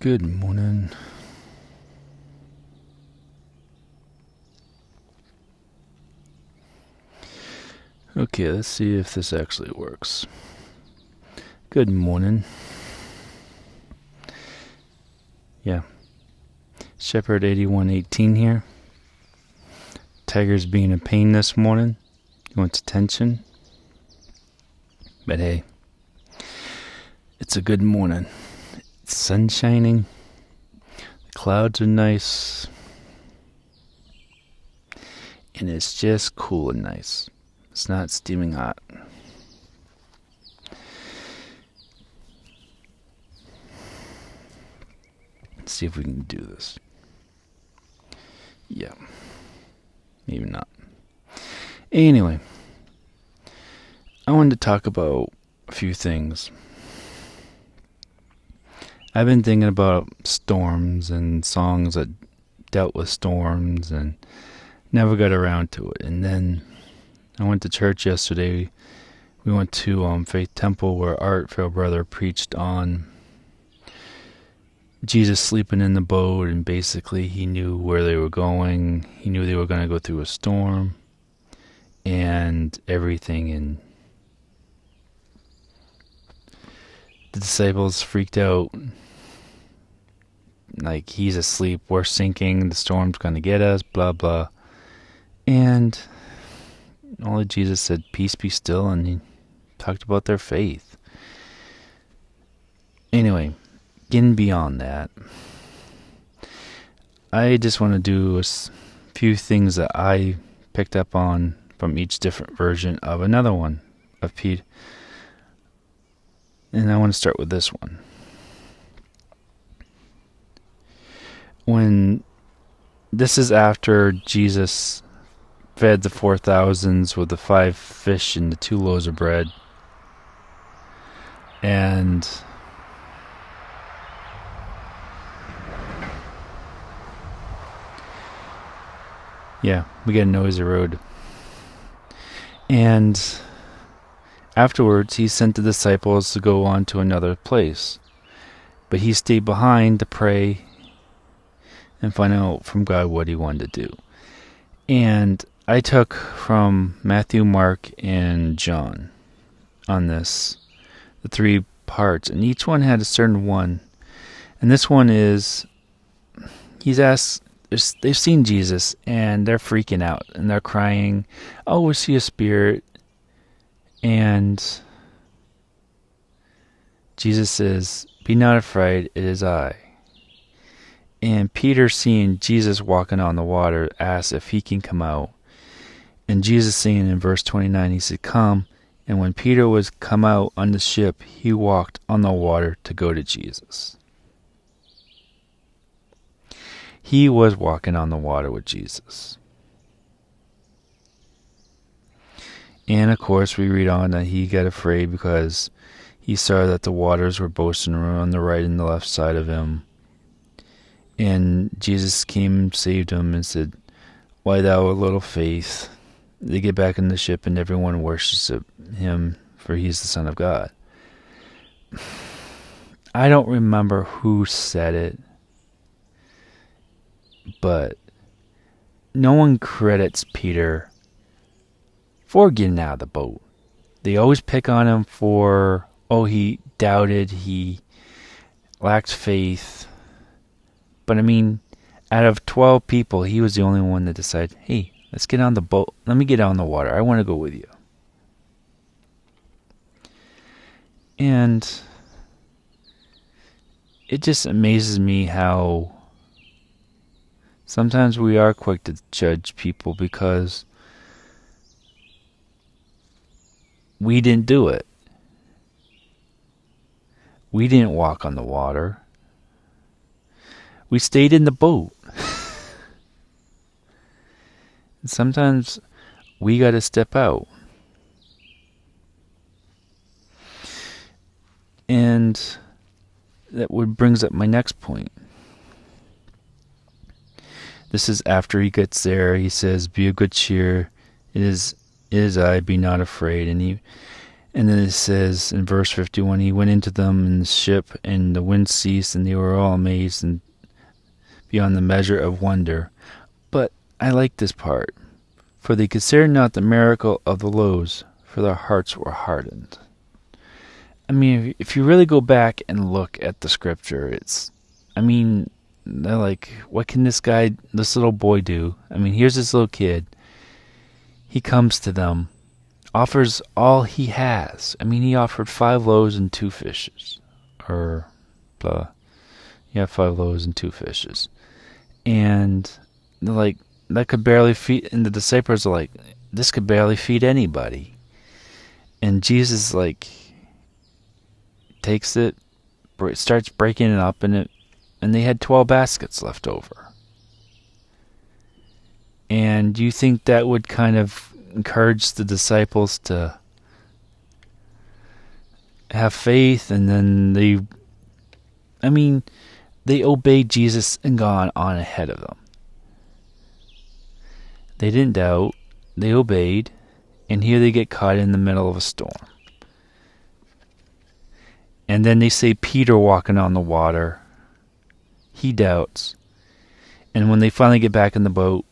Good morning. Okay, let's see if this actually works. Good morning. Yeah. Shepherd 8118 here. Tiger's being a pain this morning. He wants attention. But hey, it's a good morning. It's sun shining. The clouds are nice. And it's just cool and nice. It's not steaming hot. Let's see if we can do this. Yeah. Maybe not. Anyway, I wanted to talk about a few things. I've been thinking about storms and songs that dealt with storms and never got around to it. And then I went to church yesterday. We went to Faith Temple where Art Fairbrother preached on Jesus sleeping in the boat, and basically he knew where they were going. He knew they were going to go through a storm and everything, and the disciples freaked out. Like, he's asleep, we're sinking, the storm's going to get us, blah, blah. And only Jesus said, peace be still, and he talked about their faith. Anyway, getting beyond that, I just want to do a few things that I picked up on from each different version of another one of Pete. And I want to start with this one. When this is after Jesus fed the 4,000s with the 5 fish and the 2 loaves of bread. And yeah, we get a noisy road. And afterwards, he sent the disciples to go on to another place. But he stayed behind to pray and find out from God what he wanted to do. And I took from Matthew, Mark, and John on this, the 3 parts. And each one had a certain one. And this one is, he's asked, they've seen Jesus, and they're freaking out, and they're crying, oh, we see a spirit. And Jesus says, be not afraid, it is I. And Peter, seeing Jesus walking on the water, asks if he can come out. And Jesus saying in verse 29, he said, come. And when Peter was come out on the ship, he walked on the water to go to Jesus. He was walking on the water with Jesus. And of course, we read on that he got afraid because he saw that the waters were boasting on the right and the left side of him. And Jesus came and saved him and said, why thou of little faith? They get back in the ship and everyone worships him, for he's the Son of God. I don't remember who said it, but no one credits Peter for getting out of the boat. They always pick on him for, oh, he doubted, he lacked faith. But I mean, out of 12 people, he was the only one that decided, hey, let's get on the boat. Let me get on the water. I want to go with you. And it just amazes me how sometimes we are quick to judge people because we didn't do it. We didn't walk on the water. We stayed in the boat. And sometimes we got to step out. And that brings up my next point. This is after he gets there. He says, be of good cheer. It is I, be not afraid. And then it says in verse 51, he went into them in the ship, and the wind ceased, and they were all amazed and beyond the measure of wonder. But I like this part. For they considered not the miracle of the loaves, for their hearts were hardened. I mean, if you really go back and look at the scripture, they're like, what can this little boy do? I mean, here's this little kid. He comes to them, offers all he has. I mean, he offered 5 loaves and 2 fishes. Or, 5 loaves and 2 fishes. And they're like, that could barely feed, and the disciples are like, this could barely feed anybody. And Jesus, takes it, starts breaking it up, and they had 12 baskets left over. And you think that would kind of encourage the disciples to have faith, and then they obeyed Jesus and gone on ahead of them. They didn't doubt, they obeyed, and here they get caught in the middle of a storm. And then they say Peter walking on the water. He doubts. And when they finally get back in the boat,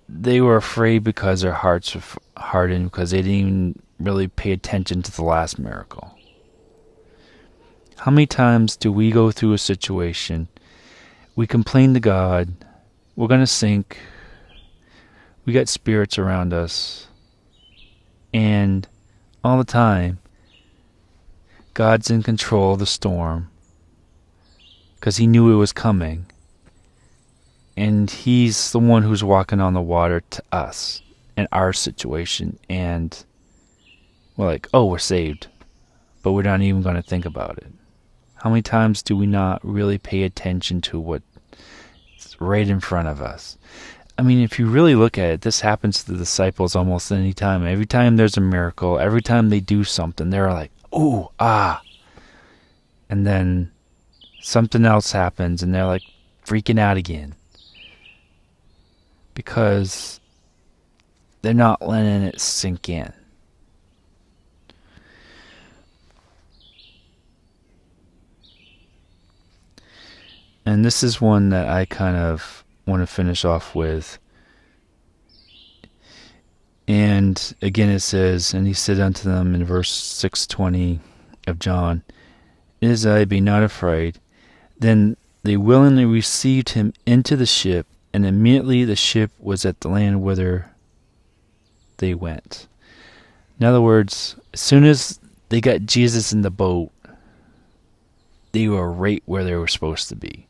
they were afraid because their hearts were hardened, because they didn't even really pay attention to the last miracle. How many times do we go through a situation, we complain to God, we're going to sink, we got spirits around us, and all the time, God's in control of the storm, because he knew it was coming, and he's the one who's walking on the water to us in our situation, and we're like, oh, we're saved, but we're not even going to think about it. How many times do we not really pay attention to what's right in front of us? I mean, if you really look at it, this happens to the disciples almost any time. Every time there's a miracle, every time they do something, they're like, ooh, ah. And then something else happens, and they're like freaking out again. Because they're not letting it sink in. And this is one that I kind of want to finish off with. And again it says, and he said unto them in verse 6:20 of John, it is I, be not afraid. Then they willingly received him into the ship, and immediately the ship was at the land whither they went. In other words, as soon as they got Jesus in the boat, they were right where they were supposed to be.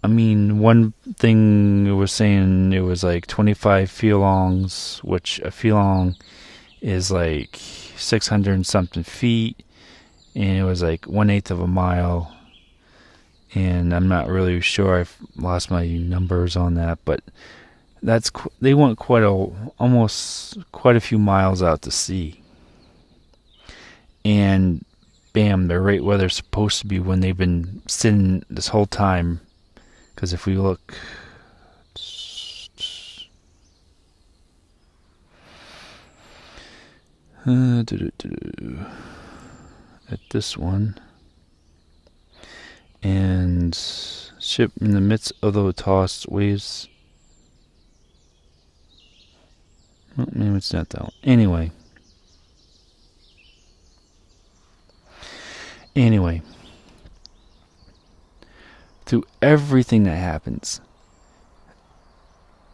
I mean, one thing it was saying, it was like 25 furlongs, which a furlong is like 600 and something feet, and it was like 1/8 of a mile. And I'm not really sure, I've lost my numbers on that, but they went almost quite a few miles out to sea. And bam, they're right where they're supposed to be when they've been sitting this whole time. Because if we look at this one, and ship in the midst of the tossed waves. Well, maybe it's not that one. Anyway, through everything that happens,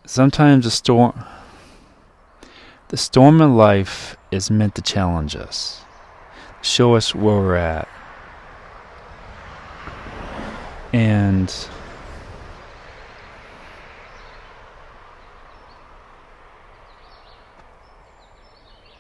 sometimes the storm in life is meant to challenge us, show us where we're at. And